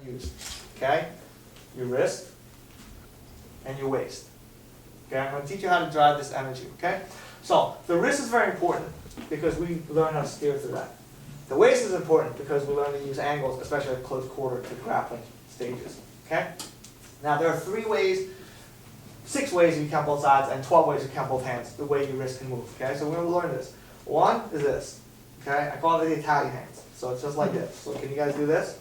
use. Okay? Your wrist and your waist. Okay, I'm going to teach you how to drive this energy. Okay? So the wrist is very important because we learn how to steer through that. The waist is important because we learn to use angles, especially at close quarter to grappling stages. Okay? Now there are 6 ways you count both sides, and 12 ways you count both hands, the way your wrist can move. Okay? So we're going to learn this. One is this. Okay? I call it the Italian hands. So it's just like this. So can you guys do this?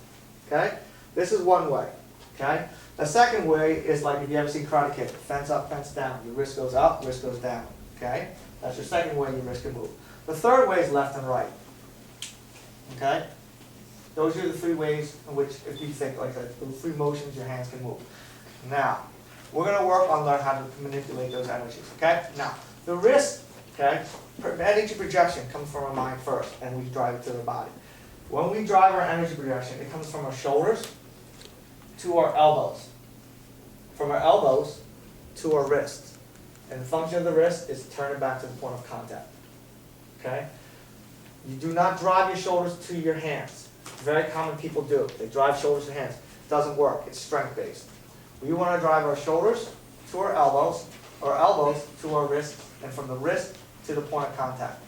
Okay? This is one way. Okay? The second way is like if you ever see Karate Kid, fence up, fence down. Your wrist goes up, wrist goes down. Okay? That's your second way your wrist can move. The third way is left and right. Okay? Those are the 3 ways in which, if you think like that, the 3 motions your hands can move. Now, we're going to work on learning how to manipulate those energies. Okay? Now, the wrist, okay, energy projection comes from our mind first, and we drive it to the body. When we drive our energy projection, it comes from our shoulders to our elbows. From our elbows to our wrists. And the function of the wrist is to turn it back to the point of contact. Okay? You do not drive your shoulders to your hands. Very common people do. They drive shoulders to hands. It doesn't work. It's strength-based. We want to drive our shoulders to our elbows to our wrists, and from the wrist to the point of contact.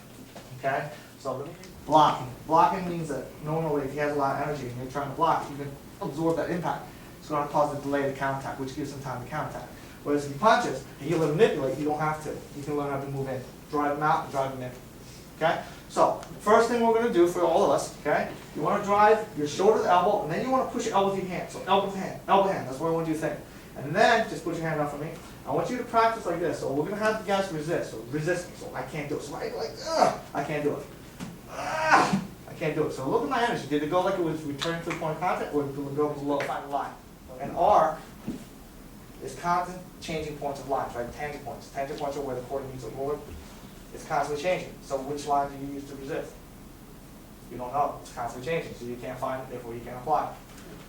Okay? So blocking. Blocking means that normally if he has a lot of energy and you're trying to block, you can absorb that impact. It's going to cause a delayed contact, which gives him time to counteract. Whereas if he punches and you manipulate, you don't have to. You can learn how to move in. Drive them out and drive them in. Okay? So, first thing we're going to do for all of us, okay? You want to drive your shoulder to elbow, and then you want to push your elbow with your hand. So elbow to hand, elbow hand. That's what I want you to think. And then, just put your hand up for me. I want you to practice like this. So we're going to have the guys resist. So resist me. So I can't do it. So I can't do it. I can't do it. So look at my energy. Did it go like it was returning to the point of contact, or did it go below final line? And R is constant changing points of lines, right? Tangent points. Tangent points are where the quarter meets the ruler. It's constantly changing. So which line do you use to resist? You don't know. It's constantly changing, so you can't find it, therefore you can't apply it.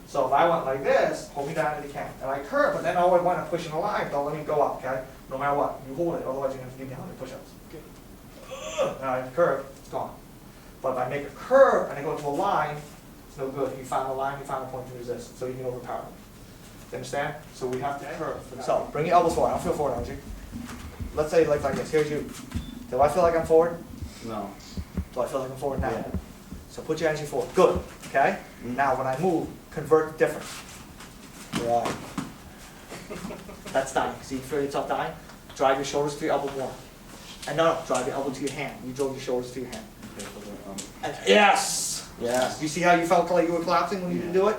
So if I went like this, hold me down if you can. And I curve, but then I always want to push in a line, don't let me go up, okay? No matter what. You hold it, otherwise you're going to give me 100 push-ups. Now I curve, it's gone. But if I make a curve and I go to a line, it's no good. You find a line, you find a point to resist, so you can overpower them. You understand? So we have to curve. So bring your elbows forward. I don't feel forward, don't you? Let's say like this. Here's you. Do I feel like I'm forward? No. Do I feel like I'm forward now? Yeah. So put your energy forward. Good. Okay? Now when I move, convert the difference. Right. That's dying. See, you feel yourself dying? Drive your shoulders to your elbow more. And no, drive your elbow to your hand. You drove your shoulders to your hand. And yes! Yes. You see how you felt like you were collapsing when you didn't do it?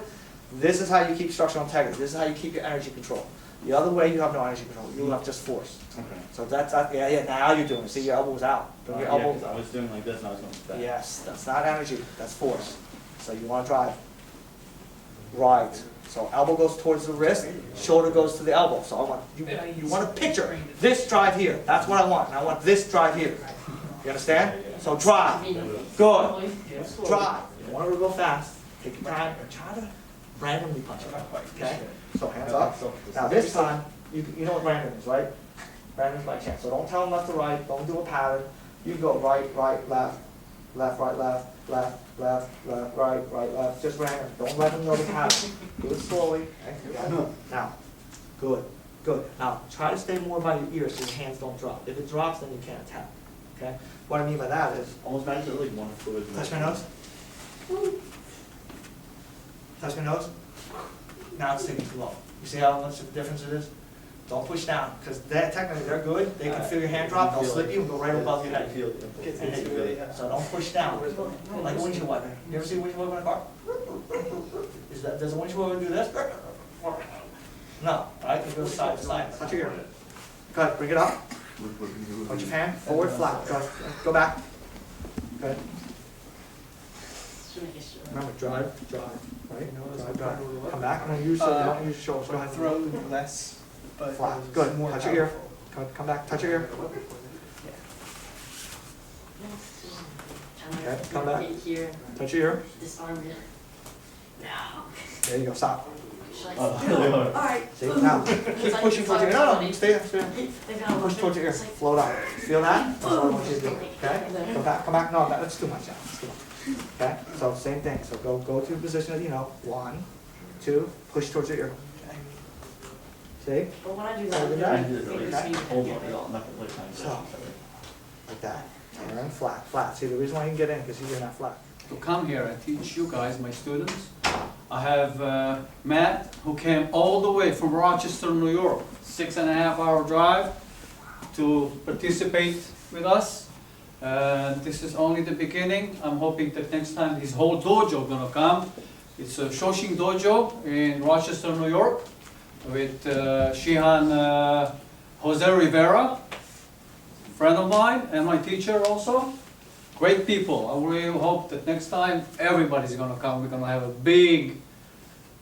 This is how you keep structural integrity. This is how you keep your energy control. The other way, you have no energy control. You have just force. Okay. So that's, yeah, now you're doing it. See, your elbow was out. Bring your elbow. I was doing like this and I was going back. Yes, that's not energy, that's force. So you want to drive. Right. So elbow goes towards the wrist, shoulder goes to the elbow. So I want you want to picture this drive here. That's what I want. And I want this drive here. You understand? So drive. Good. Drive. You want to go fast. Take your time and try to randomly punch it. Okay? So hands up. Now this time, you know what random is, right? Random is by chance. So don't tell them left to right. Don't do a pattern. You go right, right, left, left, right, left, left, left, left, right, right, left. Just random. Don't let them know the pattern. Do it slowly. Now, good, good. Now try to stay more by your ears so your hands don't drop. If it drops, then you can't attack. Okay? What I mean by that is Almost back to like one foot. touch my nose. Touch my nose. Now it's sitting too low. You see how much of a difference it is? Don't push down, because technically they're good. They can feel your hand drop, they'll slip you and go right above your head. And hit you. So don't push down. Like a windshield wiper. You ever see a windshield wiper in a car? Does a windshield wiper do this? No, right? It goes side to side. Touch your ear. Go ahead, bring it up. Put your hand forward, flat. Go back. Good. Remember, drive, right? Drive. Come back. Don't use don't use your shoulders. Go ahead. Throw less, but Flat. Good. more Touch your ear. powerful. Come back. Touch your ear. Okay. Come back. Touch your ear. Disarm it. No. There you go. Stop. Should Oh, I no. All right. See? Now, keep pushing towards your ear. No, stay there. Stay there. Push towards your ear. Float out. Feel that? That's what I want you to do. Okay? Come back. Come back. No, that's too much now. That's too much. Okay? So same thing. So go to the position that you know. 1, 2, push towards your ear. Okay. See? But when I do So that, do I that. did it really fingers fast. need to Hold get on, rid of. not the like kind of So. Like that. Turn flat, flat. See, the reason why you can get in, because you're not flat. To come here and teach you guys, my students. I have Matt, who came all the way from Rochester, New York, 6.5-hour drive to participate with us. This is only the beginning. I'm hoping that next time his whole dojo gonna come. It's a Shoshin Dojo in Rochester, New York, with Shihan Jose Rivera, friend of mine, and my teacher also. Great people. I really hope that next time everybody's gonna come. We're gonna have a big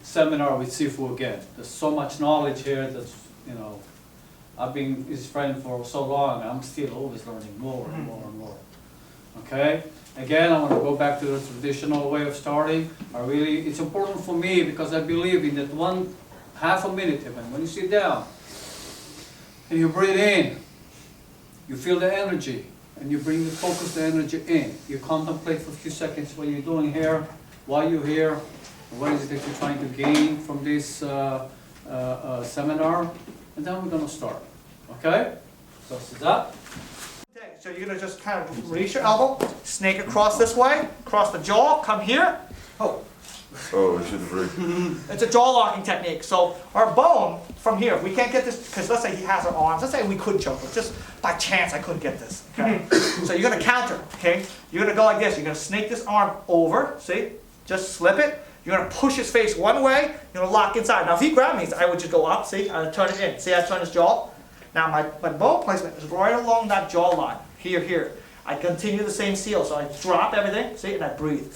seminar with Sifu again. There's so much knowledge here that's, you know, I've been his friend for so long. I'm still always learning more and more and more. Okay? Again, I want to go back to the traditional way of starting. It's important for me because I believe in that one half a minute even. When you sit down and you breathe in, you feel the energy. And you bring the focus, the energy in. You contemplate for a few seconds what you're doing here, why you're here, what is it that you're trying to gain from this seminar, and then we're going to start. Okay? So sit up. Okay, so you're going to just kind of release your elbow, snake across this way, across the jaw, come here. Oh. Oh, it should break. It's a jaw locking technique. So our bone from here, we can't get this, because let's say he has our arms, let's say we could choke him, just by chance I couldn't get this, okay? So you're gonna counter, okay? You're gonna go like this, you're gonna snake this arm over, see? Just slip it. You're gonna push his face one way, you're gonna lock inside. Now if he grabbed me, I would just go up, see? I would turn it in. See, I turn his jaw? Now my bone placement is right along that jaw line, here. I continue the same seal, so I drop everything, see, and I breathe.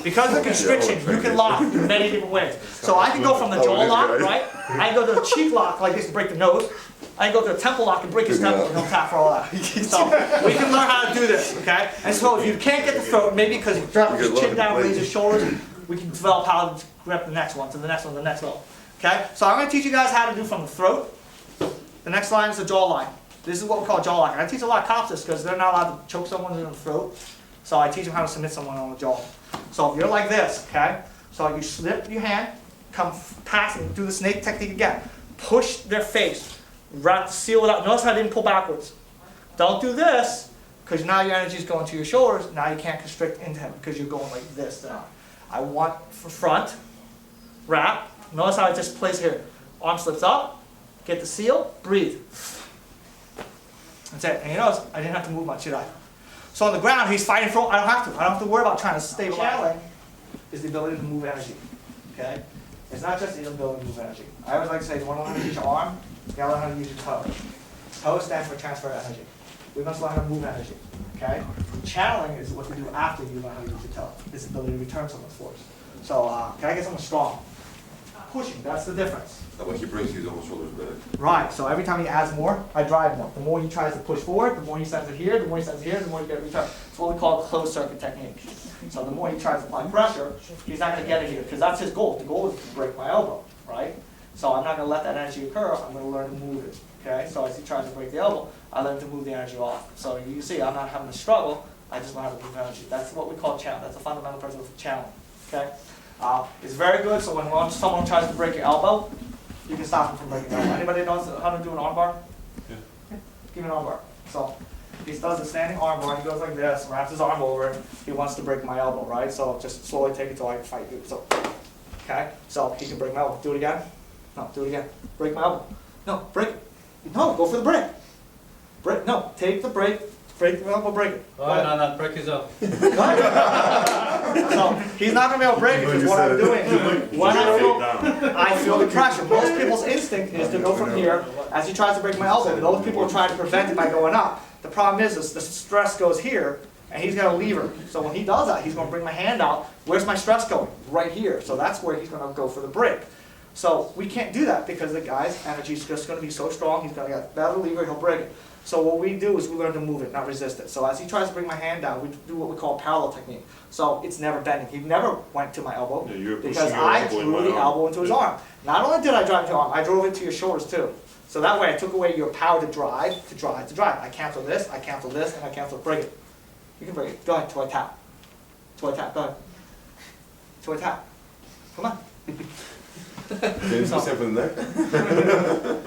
Because of the constriction, you can lock in many different ways. So I can go from the jaw lock, right? I can go to the cheek lock like this to break the nose. I can go to the temple lock and break his temple and he'll tap for all that. So we can learn how to do this, okay? And so if you can't get the throat, maybe because you drop his chin down, raise his shoulders, we can develop how to grab the next one, to the next one, the next level. Okay? So I'm going to teach you guys how to do from the throat. The next line is the jaw line. This is what we call jaw locking. I teach a lot of cops this because they're not allowed to choke someone in the throat. So I teach them how to submit someone on the jaw. So if you're like this, okay? So you slip your hand, come past and do the snake technique again. Push their face, wrap the seal without, notice how I didn't pull backwards. Don't do this, because now your energy is going to your shoulders, now you can't constrict into him because you're going like this now. I want for front, wrap, notice how I just place here. Arm slips up, get the seal, breathe. That's it, and you notice I didn't have to move much, did I? So on the ground, he's fighting for, I don't have to worry about trying to stabilize. Channeling is the ability to move energy, okay? It's not just the ability to move energy. I always like to say, you want to learn how to use your arm, you got to learn how to use your toe. Toe stands for transfer of energy. We must learn how to move energy, okay? Channeling is what you do after you learn how to use your toe. It's the ability to return someone's force. So can I get someone strong? Pushing, that's the difference. When he brings his own shoulders back. Right, so every time he adds more, I drive more. The more he tries to push forward, the more he sends it here, the more he sends it here, the more you get a return. It's what we call the closed circuit technique. So the more he tries to apply pressure, he's not going to get it here, because that's his goal. The goal is to break my elbow, right? So I'm not going to let that energy occur, I'm going to learn to move it, okay? So as he tries to break the elbow, I learn to move the energy off. So you can see, I'm not having to struggle, I just learn how to move energy. That's what we call channel. That's a fundamental principle of channeling, okay? It's very good, so when someone tries to break your elbow, you can stop him from breaking the elbow. Anybody knows how to do an arm bar? Yeah. Give me an arm bar. So he does a standing arm bar, he goes like this, wraps his arm over it, he wants to break my elbow, right? So just slowly take it till I can fight you. So, okay? So he can break my elbow. Do it again. No, do it again. Break my elbow. No, break it. No, go for the break. Break, no, take the break, break the elbow, break it. Oh, no, break his up. So he's not going to be able to break it because what I'm doing, when I feel the pressure. Most people's instinct is to go from here as he tries to break my elbow. Those people are trying to prevent it by going up. The problem is the stress goes here and he's going to lever. So when he does that, he's going to bring my hand out. Where's my stress going? Right here. So that's where he's going to go for the break. So we can't do that because the guy's energy is just going to be so strong, he's going to get better lever, he'll break it. So what we do is we learn to move it, not resist it. So as he tries to bring my hand down, we do what we call parallel technique. So it's never bending. He never went to my elbow because I drew the elbow into his arm. Not only did I drive into your arm, I drove it to your shoulders too. So that way I took away your power to drive. I cancel this, and I cancel break it. You can break it. Go ahead, till I tap. Till I tap, go ahead. So I tap. Come on. Can you do the same for the neck?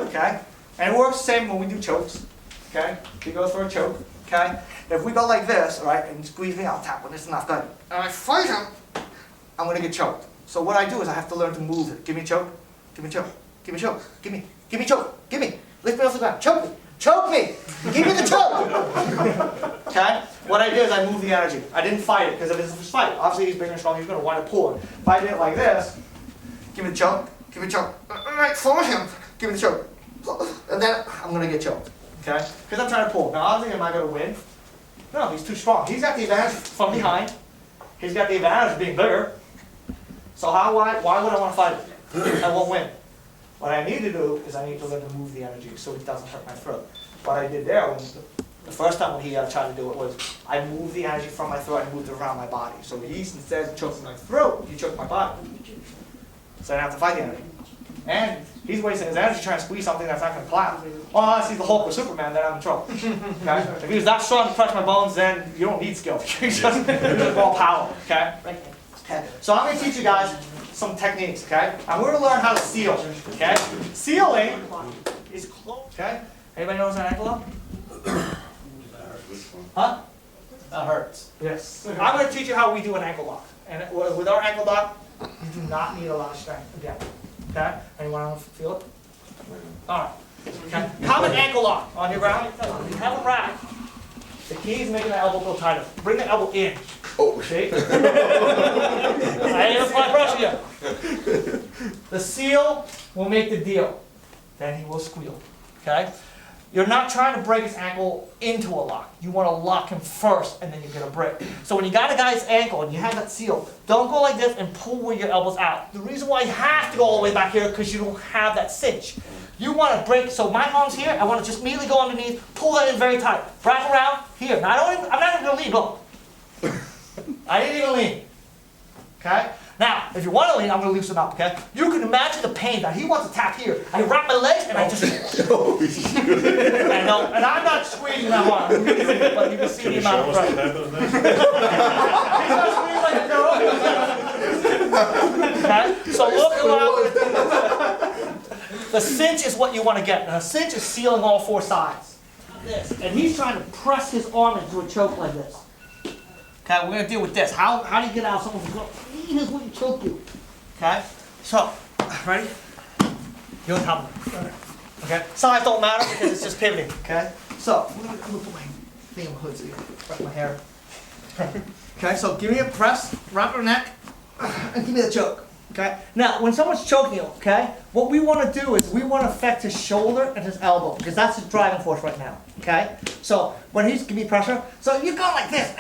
Okay? And it works the same when we do chokes. Okay? He goes for a choke. Okay? If we go like this, all right, and squeeze me, I'll tap when it's enough good. And I fight him, I'm gonna get choked. So what I do is I have to learn to move it. Give me a choke. Give me a choke. Give me a choke. Give me a choke. Give me. Lift me off the ground. Choke me. Choke me. Give me the choke. Okay? What I do is I move the energy. I didn't fight it because if it's a fight, obviously he's bigger and strong. He's gonna wind up pulling. If I did it like this, give me the choke. Give me the choke. All right, force him. Give me the choke. And then I'm gonna get choked. Okay? Because I'm trying to pull. Now obviously, am I gonna win? No, he's too strong. He's got the advantage from behind. He's got the advantage of being bigger. So why would I want to fight it? I won't win. What I need to do is I need to learn to move the energy so it doesn't hurt my throat. What I did there, the first time when he tried to do it was, I moved the energy from my throat and moved it around my body. So instead of choking my throat, he choked my body. So I didn't have to fight the energy. And he's wasting his energy trying to squeeze something that's not going to clap. Well, unless he's the Hulk or Superman, then I'm in trouble. Okay? If he was that strong to crush my bones, then you don't need skill. You just raw power. Okay? Okay. So I'm going to teach you guys some techniques. Okay? And we're going to learn how to seal. Okay? Sealing is close. Okay? Anybody knows an ankle lock? Huh? That hurts. Yes. I'm going to teach you how we do an ankle lock. And with our ankle lock, you do not need a lot of strength again. Okay? Anyone else feel it? Alright. Okay. Common ankle lock on your ground. You have a rack. The key is making the elbow go tighter. Bring the elbow in. Oh, See? I didn't apply pressure yet. The seal will make the deal. Then he will squeal. Okay? You're not trying to break his ankle into a lock. You want to lock him first and then you get a break. So when you got a guy's ankle and you have that seal, don't go like this and pull where your elbow's out. The reason why you have to go all the way back here is because you don't have that cinch. You want to break, so my arm's here, I want to just immediately go underneath, pull that in very tight. Wrap around, here. Now I'm not even going to lean, look. I didn't even lean. Okay? Now, if you want to lean, I'm going to loosen up, okay? You can imagine the pain that he wants to tap here. I wrap my legs and I just... I know, and I'm not squeezing that hard, but you can see the amount of pressure. He's not squeezing like a girl. Okay? So look around. The cinch is what you want to get. Now, a cinch is sealing all four sides. This. And he's trying to press his arm into a choke like this. Okay, we're going to deal with this. How do you get out of someone's throat? Here's what you choke you. Okay? So, ready? You're on top of it. Okay? Size don't matter because it's just pivoting. Okay? So, I'm going to put my thing on the hood so you can wrap my hair. Okay, so give me a press, wrap your neck, and give me the choke. Okay? Now, when someone's choking you, okay, what we want to do is we want to affect his shoulder and his elbow because that's his driving force right now. Okay? So, when he's giving me pressure, so you go like this,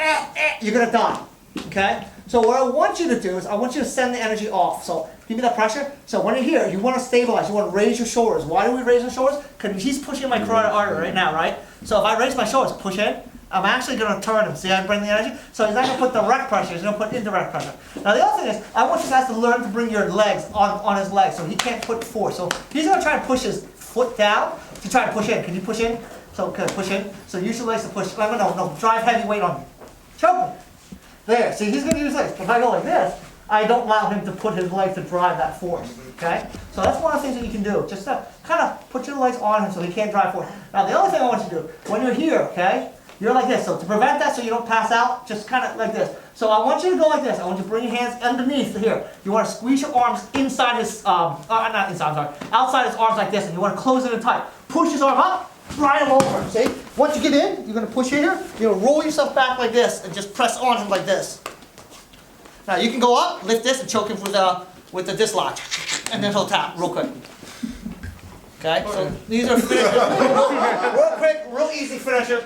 you're going to die. Okay? So what I want you to do is I want you to send the energy off. So give me that pressure. So when you're here, you want to stabilize. You want to raise your shoulders. Why do we raise our shoulders? Because he's pushing my carotid artery right now, right? So if I raise my shoulders, push in, I'm actually going to turn him. See how I bring the energy? So he's not going to put direct pressure. He's going to put indirect pressure. Now the other thing is I want you guys to learn to bring your legs on his legs so he can't put force. So he's going to try to push his foot down to try to push in. Can you push in? So okay, push in. So use your legs to push. No, drive heavy weight on me. Choke me. There, see, he's going to use legs. If I go like this, I don't allow him to put his legs to drive that force, okay? So that's one of the things that you can do, just to kind of put your legs on him so he can't drive force. Now, the other thing I want you to do, when you're here, okay, you're like this. So to prevent that so you don't pass out, just kind of like this. So I want you to go like this. I want you to bring your hands underneath here. You want to squeeze your arms inside his, not inside, I'm sorry, outside his arms like this, and you want to close it in tight. Push his arm up. Ride him over, see? Once you get in, you're going to push in here, you're going to roll yourself back like this and just press on him like this. Now you can go up, lift this and choke him with the dislodge. And then he'll tap real quick. Okay, so these are finishers. Real quick, real easy finisher.